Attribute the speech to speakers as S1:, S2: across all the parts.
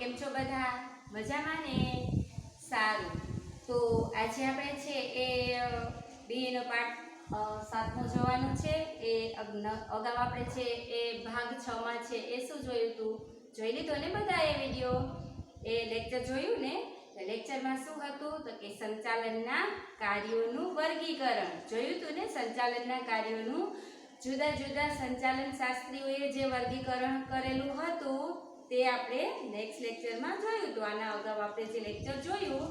S1: કેમ છો બધા? મજામાં ને? સારું. તો આજે આપણે છે એ બીએનો પાઠ 7મો જોવાનો છે. એ અગાઉ આપણે છે એ ભાગ 6 માં છે એ શું જોયું હતું? જોઈ લીધો ને બધા એ વિડીયો? એ લેક્ચર જોયું ને? લેક્ચરમાં શું હતું? તો કે સંચાલનના કાર્યોનું વર્ગીકરણ જોયું હતું ને? સંચાલનના કાર્યોનું જુદા જુદા સંચાલન શાસ્ત્રીઓએ જે વર્ગીકરણ કરેલું હતું તે આપણે નેક્સ્ટ લેક્ચરમાં જોયું હતું. આના અગાઉ આપણે જે લેક્ચર જોયું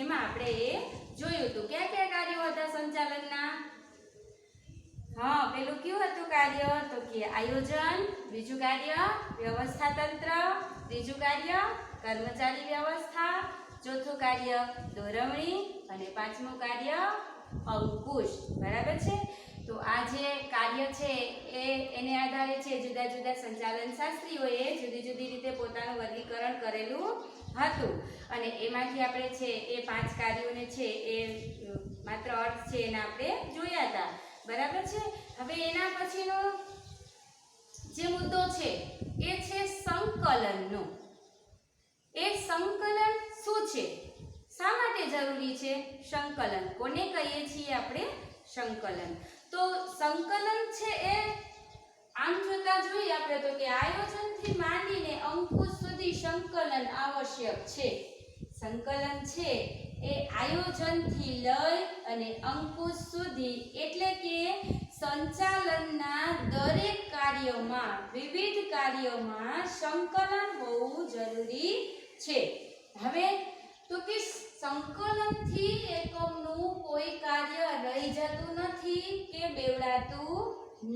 S1: એમાં આપણે એ જોયું હતું. કયા કયા કાર્યો હતા સંચાલનના? પેલું કયું હતું કાર્ય? તો કે આયોજન, બીજું કાર્ય વ્યવસ્થા તંત્ર, ત્રીજું કાર્ય કર્મચારી વ્યવસ્થા, ચોથું કાર્ય દોરવણી અને પાંચમું કાર્ય અંકુશ. બરાબર છે? તો આ જે કાર્ય છે એને આધારે છે જુદા જુદા સંચાલન શાસ્ત્રીઓએ જુદી જુદી રીતે પોતાનું વર્ગીકરણ કરેલું હતું અને એમાંથી આપણે છે એ 5 કાર્યોને છે એ માત્ર અર્થ છે એના આપણે જોયા હતા. બરાબર છે? હવે એના પછીનો જે મુદ્દો છે એ છે સંકલનનો. એ સંકલન શું છે? શા માટે જરૂરી છે સંકલન? કોને કહીએ છીએ આપણે સંકલન? તો સંકલન છે એ આમ જોતા જોઈએ આપણે તો કે આયોજનથી માંડીને અંકુશ સુધી સંકલન આવશ્યક છે. સંકલન છે એ આયોજનથી લઈ અને અંકુશ સુધી એટલે કે સંચાલનના દરેક કાર્યોમાં વિવિધ કાર્યોમાં સંકલન હોવું જરૂરી છે. હવે તો કે સંકલનથી એકમનું કોઈ કાર્ય રહી જતું નથી કે બેવડાતું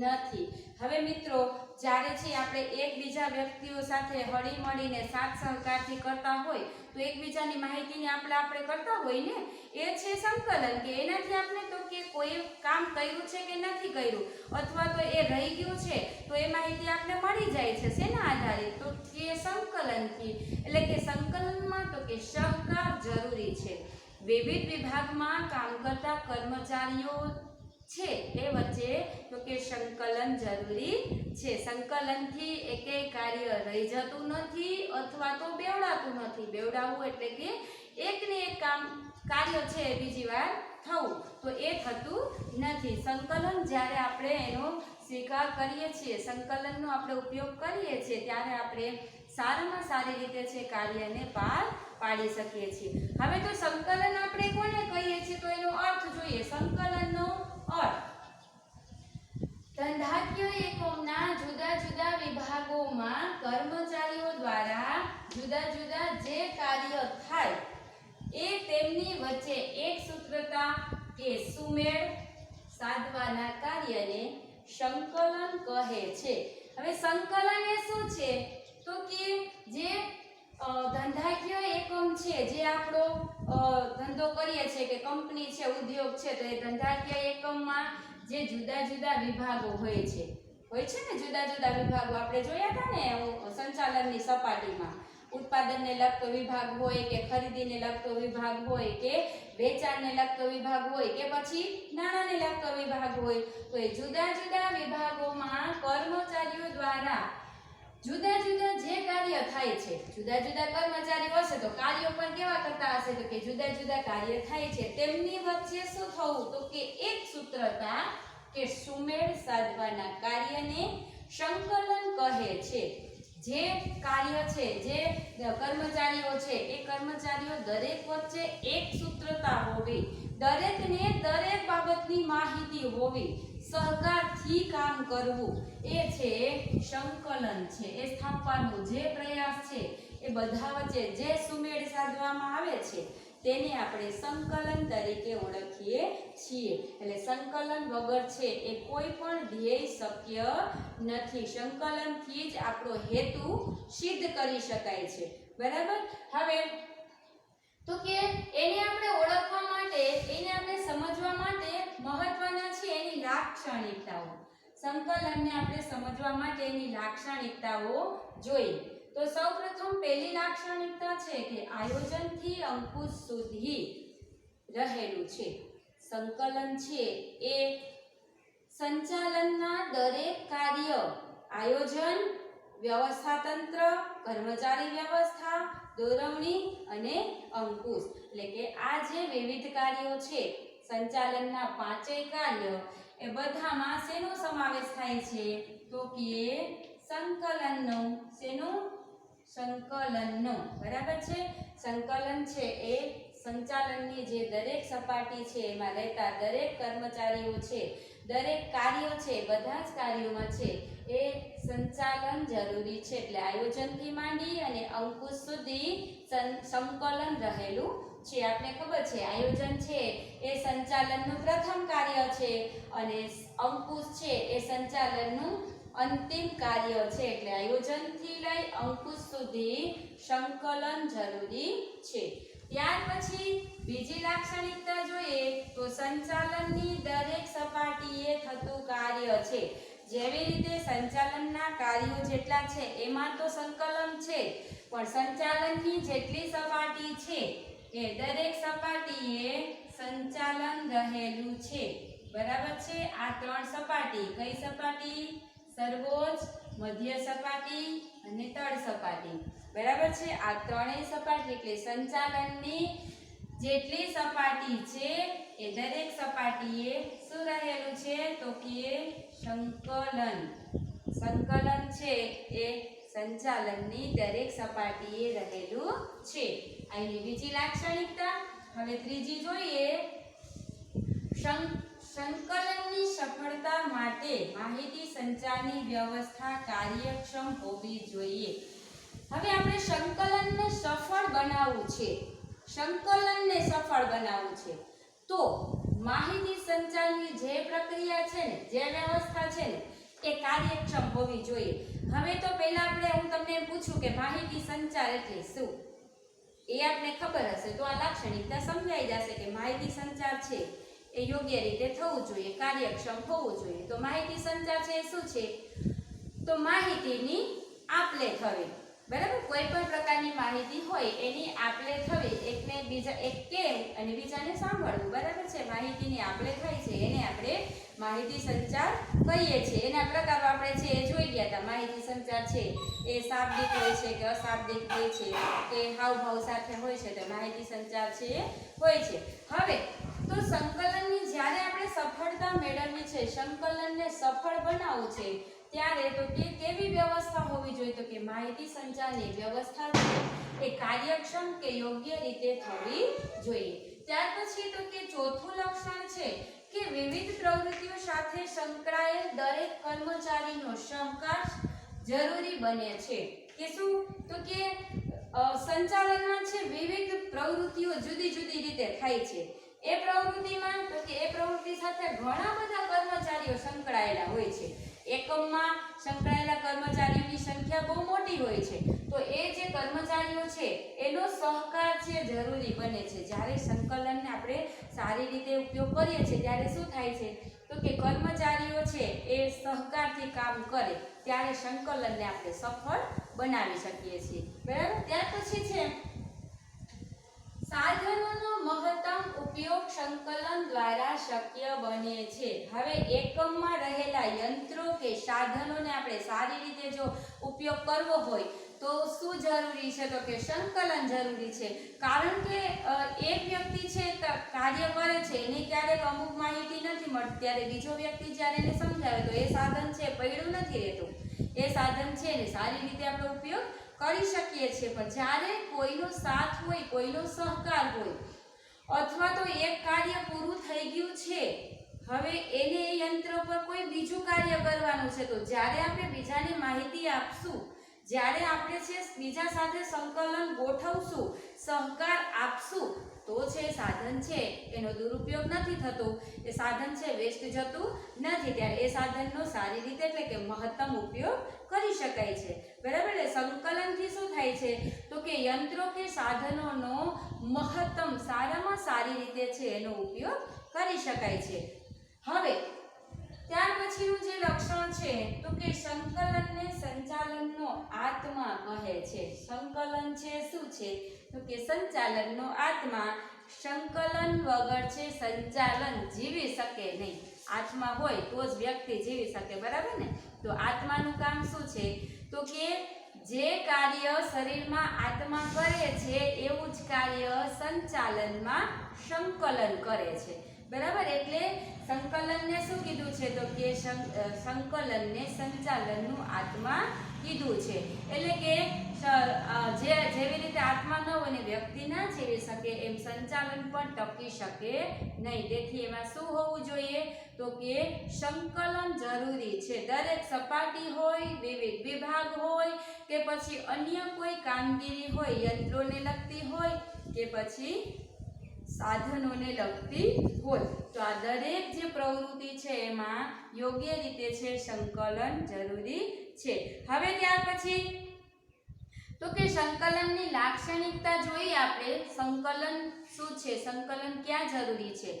S1: નથી. હવે મિત્રો જ્યારે છે આપણે એકબીજા વ્યક્તિઓ સાથે હળી મળીને સાથ સહકારથી કરતા હોય તો એકબીજાની માહિતીને આપણે કરતા હોય ને એ છે સંકલન. કે એનાથી આપણે તો કે કોઈ કામ કર્યું છે કે નથી કર્યું અથવા તો એ રહી ગયું છે તો એ માહિતી આપણે મળી જાય છે. શેના આધારે? તો કે સંકલનથી. એટલે કે સંકલનમાં તો કે સહકાર જરૂરી છે. વિવિધ વિભાગમાં કામ કરતા કર્મચારીઓ છે એ વચ્ચે તો કે સંકલન જરૂરી છે. સંકલનથી એકેય કાર્ય રહી જતું નથી અથવા તો બેવડાતું નથી. બેવડાવવું એટલે કે એકને એક કાર્ય છે બીજી વાર થવું, તો એ થતું નથી. સંકલન જ્યારે આપણે એનો સ્વીકાર કરીએ છીએ, સંકલનનો આપણે ઉપયોગ કરીએ છીએ ત્યારે આપણે સારામાં સારી રીતે છે કાર્યને પાર પાડી શકીએ છીએ. હવે તો સંકલન આપણે કોને કહીએ છીએ તો એનો અર્થ જોઈએ. સંકલનનો અર્થ ધંધાકીય એકમના જુદા જુદા વિભાગોમાં કર્મચારીઓ દ્વારા જુદા જુદા જે કાર્ય થાય એ તેમની વચ્ચે એક સૂત્રતા કે સુમેળ સાધવાના કાર્યને સંકલન કહે છે. હવે સંકલન એ શું છે? તો કે જે ધંધાકીય એકમ છે, જે આપણો ધંધો કરીએ છીએ કે કંપની છે, ઉદ્યોગ છે, તો એ ધંધાકીય એકમમાં જે જુદા જુદા વિભાગો હોય છે ને જુદા જુદા વિભાગો આપણે જોયા હતા ને સંચાલનની સપાટીમાં. ઉત્પાદનને લગતો વિભાગ હોય કે ખરીદીને લગતો વિભાગ હોય કે વેચાણને લગતો વિભાગ હોય કે પછી નાણાંને લગતો વિભાગ હોય, તો એ જુદા જુદા વિભાગોમાં કર્મચારીઓ દ્વારા જુદા જુદા જે કાર્ય થાય છે, જુદા જુદા કર્મચારીઓ હશે તો કાર્યો પણ કેવા કરતા હશે તો કે જુદા જુદા કાર્ય થાય છે. તેમની વચ્ચે શું થવું? તો કે એક સૂત્રતા કે સુમેળ સાધવાના કાર્યને સંકલન કહે છે. જે કાર્ય છે, જે કર્મચારીઓ છે એ કર્મચારીઓ દરેક વચ્ચે એક સૂત્રતા હોવી, દરેકને દરેક બાબતની માહિતી હોવી, સહકારથી કામ કરવું, એ છે સંકલન છે. એ સ્થાપવાનો જે પ્રયાસ છે એ બધા વચ્ચે જે સુમેળ સાધવામાં આવે છે તેને આપણે સંકલન તરીકે ઓળખીએ છીએ. એટલે સંકલન વગર છે એ કોઈ પણ ધ્યેય શક્ય નથી. સંકલનથી જ આપણો હેતુ સિદ્ધ કરી શકાય છે. બરાબર? હવે તો કે એને આપણે ઓળખવા માટે, એને આપણે સમજવા માટે મહત્વના છે એની લાક્ષણિકતાઓ. સંકલનને આપણે સમજવા માટે એની લાક્ષણિકતાઓ જોઈએ. તો સૌપ્રથમ પહેલી લાક્ષણિકતા છે કે આયોજનથી અંકુશ સુધી રહેલું છે. સંકલન છે એ સંચાલનના દરેક કાર્ય આયોજન વ્યવસ્થા તંત્ર, કર્મચારી વ્યવસ્થા, દોરવણી અને અંકુશ. એટલે કે આ જે વિવિધ કાર્યો છે સંચાલનના પાંચેય કાર્ય એ બધામાં શેનો સમાવેશ થાય છે તો કે સંકલનનો. શેનો? સંકલનનો. બરાબર છે. સંકલન છે એ સંચાલનની જે દરેક સપાટી છે એમાં રહેતા દરેક કર્મચારીઓ છે, દરેક કાર્યો છે, બધા જ કાર્યોમાં છે એ સંચાલન જરૂરી છે. એટલે આયોજનથી માંડી અને અંકુશ સુધી સંકલન રહેલું છે. આપણે ખબર છે આયોજન છે એ સંચાલનનું પ્રથમ કાર્ય છે અને અંકુશ છે એ સંચાલનનું અંતિમ કાર્ય છે. એટલે આયોજનથી લઈ અંકુશ સુધી સંકલન જરૂરી છે. ત્યાર પછી બીજી લાક્ષણિકતા જોઈએ તો સંચાલનની દરેક સપાટીએ થતું કાર્ય છે. જેવી રીતે સંચાલનના કાર્યો જેટલા છે એમાં તો સંકલન છે, પણ સંચાલનની જેટલી સપાટી છે એ દરેક સપાટીએ સંચાલન રહેલું છે. બરાબર છે. આ ત્રણ સપાટી, કઈ સપાટી? સર્વોચ્ચ, મધ્ય સપાટી અને તળ સપાટી. બરાબર છે. આ ત્રણેય સપાટી એટલે સંચાલનની જેટલી સપાટી છે એ દરેક સપાટીએ શું રહેલું છે તો કે સંકલન. સંકલન છે એ સંચાલનની દરેક સપાટીએ રહેલું છે. અહીંની બીજી લાક્ષણિકતા. હવે ત્રીજી જોઈએ. સંકલનની સફળતા માટે માહિતી સંચારની વ્યવસ્થા કાર્યક્ષમ હોવી જોઈએ. હવે આપણે સંકલનને સફળ બનાવવું છે, સંકલનને સફળ બનાવવું છે તો માહિતી સંચારની જે પ્રક્રિયા છે ને, જે વ્યવસ્થા છે ને એ કાર્યક્ષમ હોવી જોઈએ. હવે તો પહેલા હું તમને પૂછું કે માહિતી સંચાર એટલે શું, એ આપને ખબર હશે તો આ લાક્ષણિકતા સમજાઈ જશે કે માહિતી સંચાર છે એ યોગ્ય રીતે થવું જોઈએ, કાર્યક્ષમ હોવું જોઈએ. તો માહિતી સંચાર છે એ શું છે તો માહિતીની આપ-લે થવી. બરાબર. કોઈ પણ પ્રકારની માહિતી હોય એની આપ-લે થવી, એકને બીજા એક કહે અને બીજાને સાંભળવું. બરાબર છે. માહિતીની આપ-લે થાય છે એને આપણે માહિતી સંચાર કહીએ છીએ. એના પ્રકારો આપણે છે એ જોઈ ગયા હતા. માહિતી સંચાર છે એ શાબ્દિક હોય છે કે અશાબ્દિક હોય છે કે હાવભાવ સાથે હોય છે, તો માહિતી સંચાર છે એ હોય છે. હવે તો સંકલનની જ્યારે આપણે સફળતા મેળવવી છે, સંકલનને સફળ બનાવવું છે, ત્યારે તો કે કેવી વ્યવસ્થા હોવી જોઈએ તો કે માહિતી સંચારની વ્યવસ્થા છે એ કાર્યક્ષમ કે યોગ્ય રીતે થવી જોઈએ. ત્યાર પછી તો કે ચોથું લક્ષણ છે કે વિવિધ પ્રવૃત્તિઓ સાથે સંકળાયેલ દરેક કર્મચારીનો સહકાર જરૂરી બને છે. કે શું તો કે સંચાલનમાં છે વિવિધ પ્રવૃત્તિઓ જુદી જુદી રીતે થાય છે. એ પ્રવૃત્તિમાં તો કે એ પ્રવૃત્તિ સાથે ઘણા બધા કર્મચારીઓ સંકળાયેલા હોય છે. એકમમાં સંકળાયેલા કર્મચારીઓની સંખ્યા બહુ મોટી હોય છે, તો એ જે કર્મચારીઓ છે એનો સહકાર છે જરૂરી બને છે. જ્યારે સંકલનને આપણે સારી રીતે ઉપયોગ કરીએ છીએ ત્યારે શું થાય છે તો કે કર્મચારીઓ છે એ સહકારથી કામ કરે ત્યારે સંકલનને આપણે સફળ બનાવી શકીએ છીએ. બરાબર. ત્યાર પછી છે સાધનોનો મહત્તમ ઉપયોગ સંકલન દ્વારા શક્ય બને છે. હવે એકમમાં રહેલા યંત્રો કે સાધનોને આપણે સારી રીતે જો ઉપયોગ કરવો હોય તો શું જરૂરી છે તો કે સંકલન જરૂરી છે. કારણ કે એક વ્યક્તિ છે કાર્ય કરે છે, એને ક્યારેક અમુક માહિતી નથી મળતી, ત્યારે બીજો વ્યક્તિ જ્યારે એને સમજાવે તો એ સાધન છે પડ્યું નથી રહેતું. એ સાધન છે ને સારી રીતે આપણે ઉપયોગ કરી શકીએ છીએ. પણ જ્યારે કોઈનો સાથ હોય, કોઈનો સહકાર હોય, અથવા તો એક કાર્ય પૂરું થઈ ગયું છે, હવે એને એ યંત્ર પર કોઈ બીજું કાર્ય કરવાનું છે, તો જ્યારે આપણે બીજાને માહિતી આપશું, જ્યારે આપણે છે બીજા સાથે સંકલન ગોઠવશું, સહકાર આપશું, તો છે સાધન છે એનો દુરુપયોગ નથી થતો, એ સાધન છે વેસ્ટ જતું નથી. ત્યારે એ સાધનનો સારી રીતે એટલે કે મહત્તમ ઉપયોગ કરી શકાય છે. બરાબર. એટલે સંકલનથી શું થાય છે તો કે યંત્રો કે સાધનોનો મહત્તમ સારામાં સારી રીતે છે એનો ઉપયોગ કરી શકાય છે. હવે ત્યાર પછીનું જે લક્ષણ છે તો કે સંકલનને સંચાલનનો આત્મા કહે છે. સંકલન છે શું છે તો કે સંચાલનનો આત્મા. સંકલન વગર છે સંચાલન જીવી શકે નહીં. આત્મા હોય તો જ વ્યક્તિ જીવી શકે, બરાબર ને? તો આત્માનું કામ શું છે? તો કે જે કાર્ય શરીરમાં આત્મા કરે છે એવું જ કાર્ય સંચાલનમાં સંકલન કરે છે, બરાબર? એટલે સંકલનને શું કીધું છે? તો કે સંકલનને સંચાલનનું આત્મા કીધું છે. એટલે કે જેવી રીતે આત્મા ન હોય ને વ્યક્તિ ના જીવી શકે એમ સંચાલન પણ ટકી શકે નહીં. તેથી એમાં શું હોવું જોઈએ? તો કે સંકલન જરૂરી છે. દરેક સપાટી હોય, વિવિધ વિભાગ હોય કે પછી અન્ય કોઈ કામગીરી હોય, યંત્રોને લગતી હોય કે પછી સાધનોને લગતી હોય, તો આ દરેક જે પ્રવૃત્તિ છે એમાં યોગ્ય રીતે છે સંકલન જરૂરી છે. હવે ત્યાર પછી તો કે સંકલનની લાક્ષણિકતા જોઈએ આપણે. સંકલન શું છે? સંકલન ક્યાં જરૂરી છે?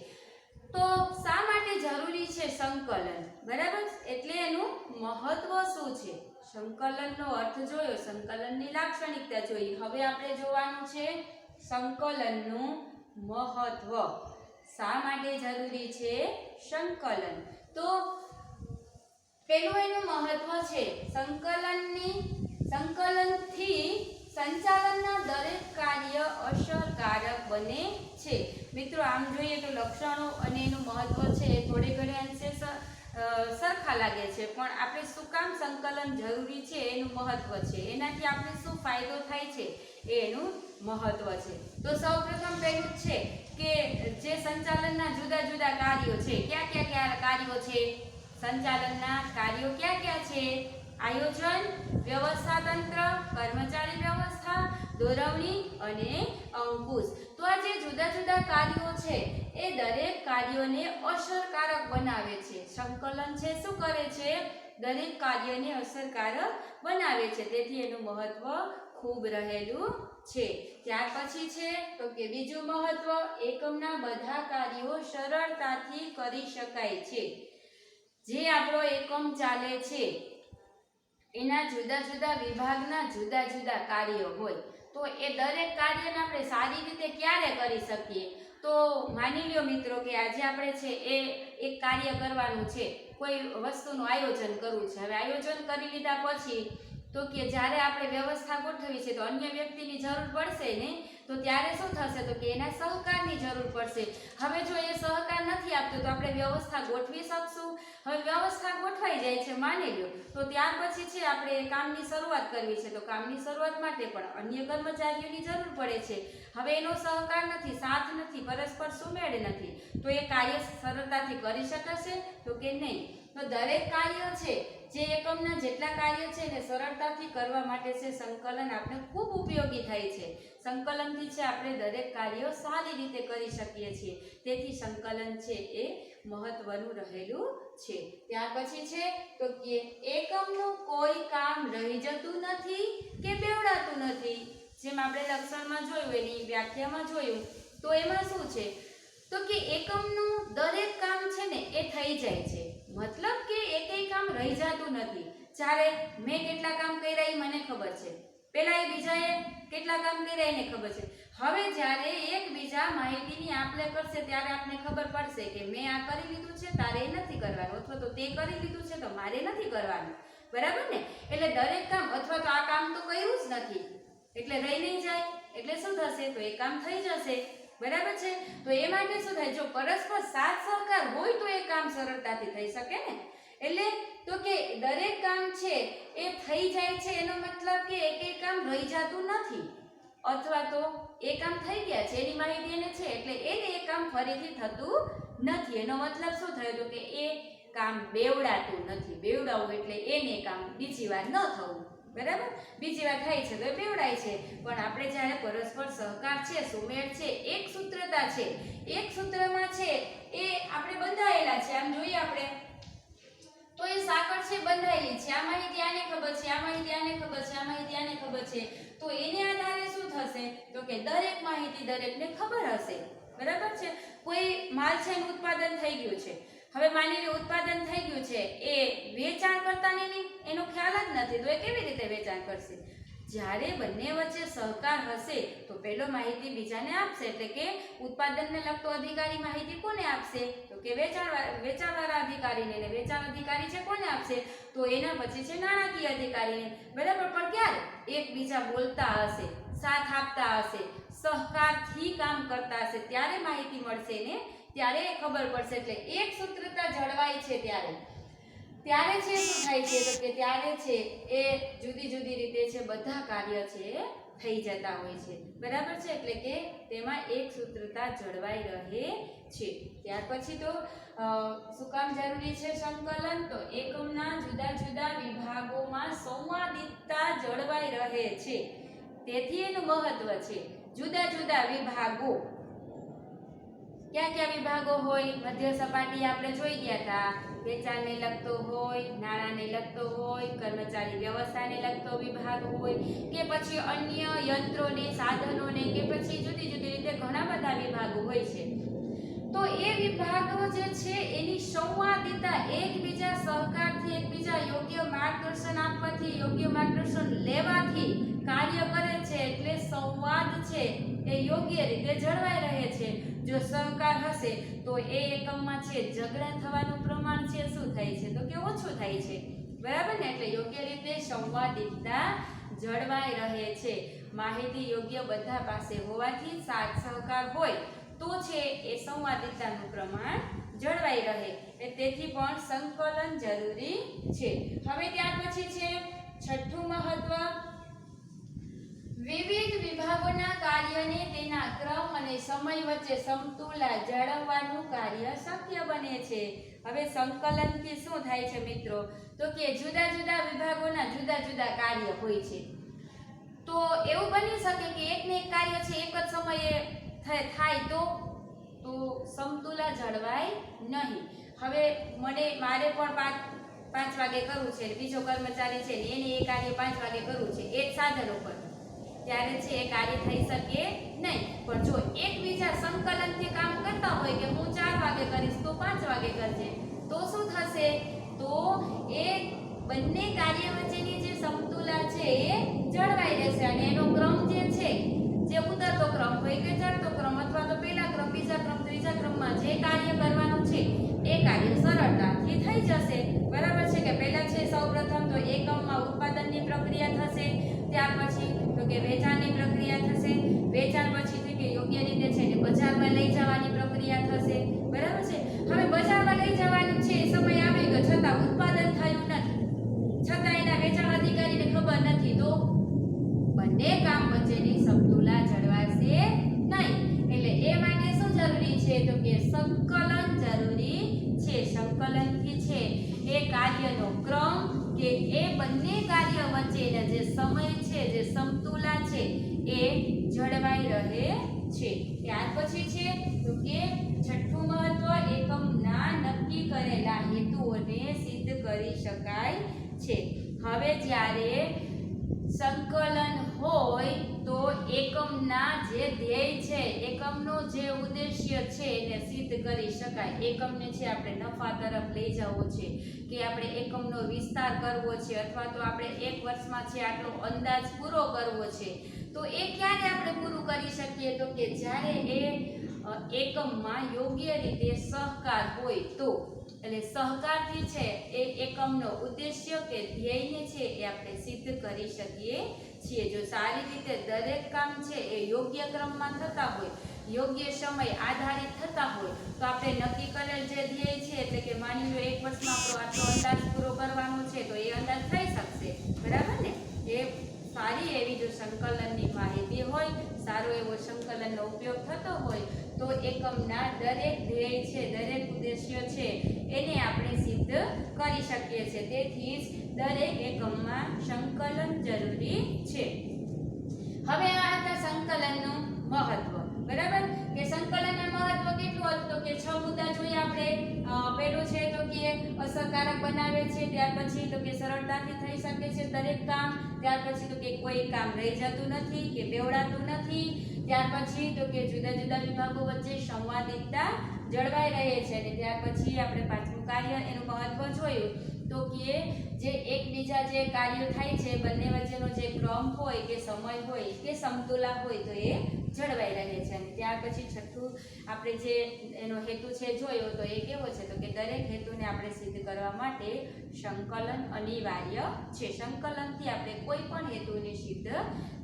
S1: તો શા માટે જરૂરી છે સંકલન, બરાબર? એટલે એનું મહત્વ શું છે? સંકલનનો અર્થ જોયો, સંકલનની લાક્ષણિકતા જોઈ. હવે આપણે જોવાનું છે સંકલનનું મહત્વ. શા માટે જરૂરી છે સંકલન? તો પેલું એનું મહત્વ છે સંકલનથી સંચાલનના દરેક કાર્ય અસરકારક બને છે. મિત્રો આમ જોઈએ તો લક્ષણો અને એનું મહત્વ છે એ થોડે ઘણે અંશે સરખા લાગે છે, પણ આપણે શું કામ સંકલન જરૂરી છે એનું મહત્વ છે, એનાથી આપણે શું ફાયદો થાય છે એનું મહત્વ છે. તો સૌપ્રથમ પહેલું છે કે જે સંચાલનના જુદા જુદા કાર્યો છે, ક્યાં કાર્યો છે? સંચાલનના કાર્યો ક્યાં છે? આયોજન, વ્યવસ્થા તંત્ર, કર્મચારી વ્યવસ્થા, દોરવણી અને અંકુશ. તો આ જે જુદા જુદા કાર્યો છે એ દરેક કાર્યોને અસરકારક બનાવે છે. સંકલન છે શું કરે છે? દરેક કાર્યને અસરકારક બનાવે છે. તેથી એનું મહત્વ ખૂબ રહેલું છે. ત્યાર પછી છે તો કે બીજું મહત્વ, એકમના બધા કાર્યો સરળતાથી કરી શકાય છે. જે આપણો એકમ ચાલે છે એના જુદા જુદા વિભાગના જુદા જુદા કાર્યો હોય, તો એ દરેક કાર્યને આપણે સારી રીતે ક્યારે કરી શકીએ? તો માની લ્યો મિત્રો કે આજે આપણે છે એ એક કાર્ય કરવાનું છે, કોઈ વસ્તુનું આયોજન કરવું છે. હવે આયોજન કરી લીધા પછી તો કે જ્યારે આપણે વ્યવસ્થા ગોઠવી છે તો અન્ય વ્યક્તિની જરૂર પડશે ને, તો ત્યારે શું થશે? તો કે એના સહકારની જરૂર પડશે. હવે જો એ સહકાર નથી આપતો તો આપણે વ્યવસ્થા ગોઠવી શકશું? હવે વ્યવસ્થા ગોઠવાઈ જાય છે માની લો, તો ત્યાર પછી છે આપણે કામની શરૂઆત કરવી છે, તો કામની શરૂઆત માટે પણ અન્ય કર્મચારીઓની જરૂર પડે છે. હવે એનો સહકાર નથી, સાથ નથી, પરસ્પર સુમેળ નથી, તો એ કાર્ય સરળતાથી કરી શકાશે? તો કે નહીં. તો દરેક કાર્ય છે, જે એકમના જેટલા કાર્ય છે એને સરળતાથી કરવા માટે છે સંકલન આપણે ખૂબ ઉપયોગી થાય છે. સંકલનથી છે આપણે દરેક કાર્યો સારી રીતે કરી શકીએ છીએ. તેથી સંકલન છે એ મહત્વનું રહેલું છે. ત્યાર પછી છે તો કે એકમનું કોઈ કામ રહી જતું નથી કે બેવડાતું નથી. જેમ આપણે લક્ષણમાં જોયું, એની વ્યાખ્યામાં જોયું, તો એમાં શું છે? તો કે એકમનું દરેક કામ છે ને એ થઈ જાય છે. મતલબ કે એકેય કામ રહી જતું નથી. જ્યારે મેં કેટલા કામ કર્યા એ મને ખબર છે, પેલા એ બીજાએ કેટલા કામ કર્યા એને ખબર છે. હવે જ્યારે એકબીજા માહિતીની આપ-લે કરશે ત્યારે આપને ખબર પડશે કે મેં આ કરી લીધું છે, તારે એ નથી કરવાનું, અથવા તો તે કરી લીધું છે તો મારે નથી કરવાનું, બરાબર ને? એટલે દરેક કામ, અથવા તો આ કામ તો કર્યું જ નથી એટલે રહી નહીં જાય, એટલે શું થશે? તો એ કામ થઈ જશે, બરાબર છે? તો એ માટે શું થાય? જો પરસ્પર સાથ સહકાર હોય તો એ કામ સરળતાથી થઈ શકે ને. એટલે તો કે દરેક કામ છે એ થઈ જાય છે, એનો મતલબ કે એકેય કામ રહી જતું નથી, અથવા તો એ કામ થઈ ગયા છે એની માહિતી એને છે એટલે એને એ કામ ફરીથી થતું નથી. એનો મતલબ શું થયો? તો કે એ કામ બેવડાતું નથી. બેવડાવું એટલે એને કામ બીજી વાર ન થવું, બરાબર? બીજી વાર થાય છે તો એ બેવડાય છે. પણ આપણે જ્યારે પરસ્પર સહકાર છે, સુમેળ છે, એક સૂત્રતા છે, એક સૂત્રમાં છે એ આપણે બંધાયેલા છે. આમ જોઈએ આપણે તો એ સાંકળ છે બંધાયેલી છે. આ માહિતી આને ખબર છે, આ માહિતી આને ખબર છે, આ માહિતી આને ખબર છે. તો એને આધારે શું થશે? તો કે દરેક માહિતી દરેકને ખબર હશે, બરાબર છે? કોઈ માલ છે એનું ઉત્પાદન થઈ ગયું છે. હવે માની લો ઉત્પાદન થઈ ગયું છે, એ વેચાણ કરતાને એનો ખ્યાલ જ નથી, તો એ કેવી રીતે વેચાણ કરશે? જ્યારે બંને વચ્ચે સહકાર હશે તો પેલો માહિતી બીજાને આપશે, એટલે કે ઉત્પાદનને લગતો અધિકારી માહિતી કોને આપશે? તો કે વેચાણવાળા અધિકારીને, ને વેચાણ અધિકારી છે કોને આપશે? તો એના પછી છે નાણાકીય અધિકારીને, બરાબર. પણ ક્યારે? એકબીજા બોલતા હશે, સાથ આપતા હશે, સહકારથી કામ કરતા હશે, ત્યારે માહિતી મળશે ને, ત્યારે ખબર પડશે. એટલે એક સૂત્રતા જળવાય છે ત્યારે છે શું થાય છે? તો કે ત્યારે છે એ જુદી જુદી રીતે છે બધા કાર્ય છે થઈ જતા હોય છે, બરાબર છે. એટલે કે તેમાં એક સૂત્રતા જળવાઈ રહે છે. ત્યાર પછી તો શું કામ જરૂરી છે સંકલન? તો એકમના જુદા જુદા વિભાગોમાં સંવાદિતતા જળવાઈ રહે છે, તેથી એનું મહત્વ છે. જુદા જુદા વિભાગો, ક્યાં ક્યાં વિભાગો હોય? મધ્ય સપાટી આપણે જોઈ ગયા હતા, વેચાણને લગતો હોય, નાણાંને લગતો હોય, કર્મચારી વ્યવસ્થાને લગતો વિભાગ હોય, કે પછી અન્ય યંત્રોને, સાધનોને, કે પછી જુદી જુદી રીતે ઘણા બધા વિભાગો હોય છે. તો એ વિભાગો જે છે એની સંવાદિતા, એકબીજા સહકારથી, એકબીજા યોગ્ય માર્ગદર્શન આપવાથી, યોગ્ય માર્ગદર્શન લેવાથી કાર્ય કરે છે. એટલે સંવાદ છે એ યોગ્ય રીતે જળવાઈ રહે છે. જો સહકાર હશે તો એ એકમમાં છે ઝઘડા થવાનું પ્રમાણ છે શું થાય છે? તો કે ઓછું થાય છે, બરાબર ને. એટલે યોગ્ય રીતે સંવાદિતતા જળવાઈ રહે છે. માહિતી યોગ્ય બધા પાસે હોવાથી, સાથ સહકાર હોય તો છે એ સંવાદિતાનું પ્રમાણ જળવાઈ રહે. તેથી પણ સંકલન જરૂરી છે. હવે ત્યાર પછી છે છઠ્ઠું મહત્વ, વિવિધ વિભાગોના કાર્યને તેના ક્રમ અને સમય વચ્ચે સમતુલા જાળવવાનું કાર્ય શક્ય બને છે. હવે સંકલનથી શું થાય છે મિત્રો? તો કે જુદા જુદા વિભાગોના જુદા જુદા કાર્ય હોય છે. તો એવું બની શકે કે એકને એક કાર્ય છે એક જ સમયે થાય તો સમતુલા જળવાય નહીં. હવે મારે પણ 5 વાગે કરવું છે, બીજો કર્મચારી છે એને એ કાર્ય 5 વાગે કરવું છે એક સાધન ઉપર, ત્યારે છે એ કાર્ય થઈ શકે નહીં. પણ જો એકબીજા સંકલનથી કામ કરતા હોય કે હું 4 વાગે કરીશ તો 5 વાગે કરજે, તો શું થશે? તો એ બંને કાર્ય વચ્ચેની જે સમતુલા છે એ જળવાઈ રહેશે અને એનો ક્રમ જે છે, જે ઉતરતો ક્રમ હોય કે ચડતો ક્રમ, અથવા તો પહેલા ક્રમ, બીજા ક્રમ, ત્રીજા ક્રમમાં જે કાર્ય કરવાનું છે એ કાર્ય સરળતાથી થઈ જશે, બરાબર છે. કે પહેલા છે સૌપ્રથમ તો એકમમાં ઉત્પાદનની પ્રક્રિયા થશે, ત્યાર પછી તો કે વેચાણની પ્રક્રિયા થશે, વેચાણ પછી તો કે યોગ્ય રીતે છે ને બજારમાં લઈ જવાની પ્રક્રિયા થશે, બરાબર છે. હવે બજારમાં લઈ જવાનું છે, સમય આવી ગયો છતાં ઉત્પાદન થયું નથી, છતાં એના વેચાણ અધિકારીને ખબર નથી, તો બંને કામ વચ્ચેની સમતુલા જળવાશે નહીં. એટલે એ માટે શું જરૂરી છે? તો કે સંકલન જરૂરી છે. સંકલનથી છે એ કાર્યનો ક્રમ કે એ બંને કાર્ય વચ્ચેનો જે સમય છે, જે સમતુલા છે એ જળવાઈ રહે છે. ત્યાર પછી છે તો કે છઠ્ઠું મહત્વ, એકમના નક્કી કરેલા હેતુઓને સિદ્ધ કરી શકાય છે. હવે જ્યારે સંકલન હોય તો એકમના જે ધ્યેય છે, એકમનો જે ઉદ્દેશ્ય છે એને સિદ્ધ કરી શકાય. એકમને છે આપણે નફા તરફ લઈ જવો છે, કે આપણે એકમનો વિસ્તાર કરવો છે, અથવા તો આપણે 1 વર્ષમાં છે આટલો અંદાજ પૂરો કરવો છે, તો એ ક્યારે આપણે પૂરું કરી શકીએ? તો કે જ્યારે એ એકમમાં યોગ્ય રીતે સહકાર હોય તો. એટલે સહકારથી છે એ એકમનો ઉદ્દેશ્ય કે ધ્યેયને છે એ આપણે સિદ્ધ કરી શકીએ છીએ. જો સારી રીતે દરેક કામ છે એ યોગ્ય ક્રમમાં થતા હોય, યોગ્ય સમય આધારિત થતા હોય, તો આપણે નક્કી કરેલ જે ધ્યેય છે, એટલે કે માની લો 1 વર્ષમાં આપણો આટલો અંદાજ પૂરો કરવાનો છે, તો એ અંદાજ થઈ શકશે, બરાબર ને. એ સારી એવી જો સંકલનની માહિતી હોય, સારો એવો સંકલનનો ઉપયોગ થતો હોય, તો એકમના દરેક ધ્યેય છે, દરેક ઉદ્દેશ્ય છે એને આપણે સિદ્ધ કરી શકીએ છીએ. તેથી જ દરેક એકમમાં સંકલન જરૂરી છે. હવે આ હતા સંકલનનું મહત્વ, બરાબર. કે સંકલનનું મહત્વ કેટલું હતું? તો કે 6 મુદ્દા જોઈએ આપણે. પહેલું છે તો કે અસરકારક બનાવે છે, ત્યાર પછી તો કે સરળતાથી થઈ શકે છે દરેક કામ, ત્યાર પછી તો કે કોઈ કામ રહી જતું નથી કે બેવડાતું નથી, ત્યાર પછી તો કે જુદા જુદા વિભાગો વચ્ચે સંવાદિતતા જળવાઈ રહે છે, અને ત્યાર પછી આપણે 5મું કાર્ય એનું મહત્વ જોયું. તો કે જે એકબીજા જે કાર્યો થાય છે બંને વચ્ચેનો જે ક્રમ હોય કે સમય હોય કે સમતુલા હોય તો એ જળવાઈ રહે છે. અને ત્યાર પછી છઠ્ઠું આપણે જે એનો હેતુ છે જોયો તો એ કેવો છે તો કે દરેક હેતુને આપણે સિદ્ધ કરવા માટે સંકલન અનિવાર્ય છે. સંકલનથી આપણે કોઈ પણ હેતુને સિદ્ધ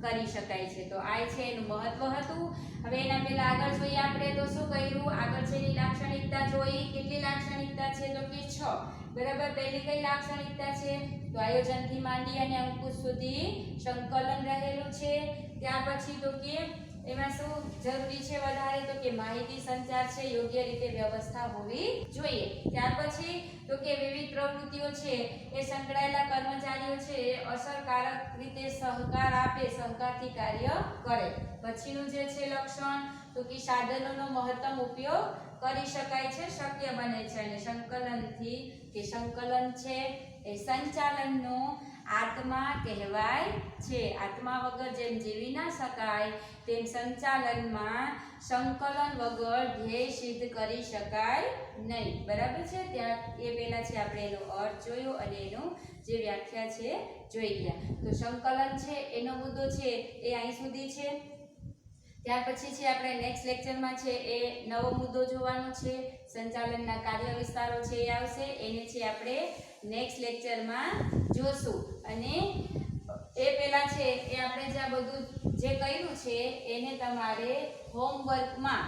S1: કરી શકાય છે. તો આ છે એનું મહત્વ હતું. હવે એના પહેલા આગળ જોઈએ આપણે તો શું કર્યું, આગળ છે એની લાક્ષણિકતા જોઈ. કેટલી લાક્ષણિકતા છે તો કે 6. બરાબર. પહેલી કઈ લાક્ષણિકતા છે તો આયોજનથી માંડી અને અંકુશ સુધી સંકલન રહેલું છે. ત્યાર પછી તો કે એમાં શું જરૂરી છે વધારે તો કે માહિતી સંચાર છે, યોગ્ય રીતે વ્યવસ્થા હોવી જોઈએ. ત્યાર પછી તો કે વિવિધ પ્રવૃત્તિઓ છે એ સંકળાયેલા કર્મચારીઓ છે એ અસરકારક રીતે સહકાર આપે, સહકારથી કાર્ય કરે. પછીનું જે છે લક્ષણ તો કે સાધનોનો મહત્તમ ઉપયોગ કરી શકાય છે, શક્ય બને છે. અને સંકલનથી કે સંકલન છે એ સંચાલનનો આત્મા કહેવાય છે. આત્મા વગર જેમ જીવી ના શકાય તેમ સંચાલનમાં સંકલન વગર ધ્યેય સિદ્ધ કરી શકાય નહીં. બરાબર છે. ત્યાં એ પહેલા છે આપણે એનો અર્થ જોયો અને એનો જે વ્યાખ્યા છે જોઈ ગયા. તો સંકલન છે એનો મુદ્દો છે એ અહીં સુધી છે. ત્યાર પછી છે આપણે નેક્સ્ટ લેક્ચરમાં છે એ નવો મુદ્દો જોવાનો છે. સંચાલનના કાર્ય વિસ્તારો છે એ આવશે. એને છે આપણે નેક્સ્ટ લેક્ચરમાં જોશું. અને એ પહેલા છે એ આપણે જે આ બધું જે કર્યું છે એને તમારે હોમવર્કમાં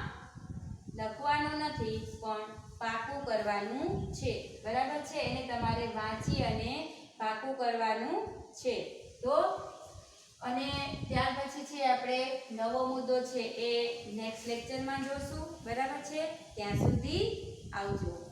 S1: લખવાનું નથી પણ પાકું કરવાનું છે. બરાબર છે. એને તમારે વાંચી અને પાકું કરવાનું છે. તો અને ત્યાર પછી છે આપણે નવો મુદ્દો છે એ નેક્સ્ટ લેક્ચરમાં જોશું. બરાબર છે. ત્યાં સુધી આવજો.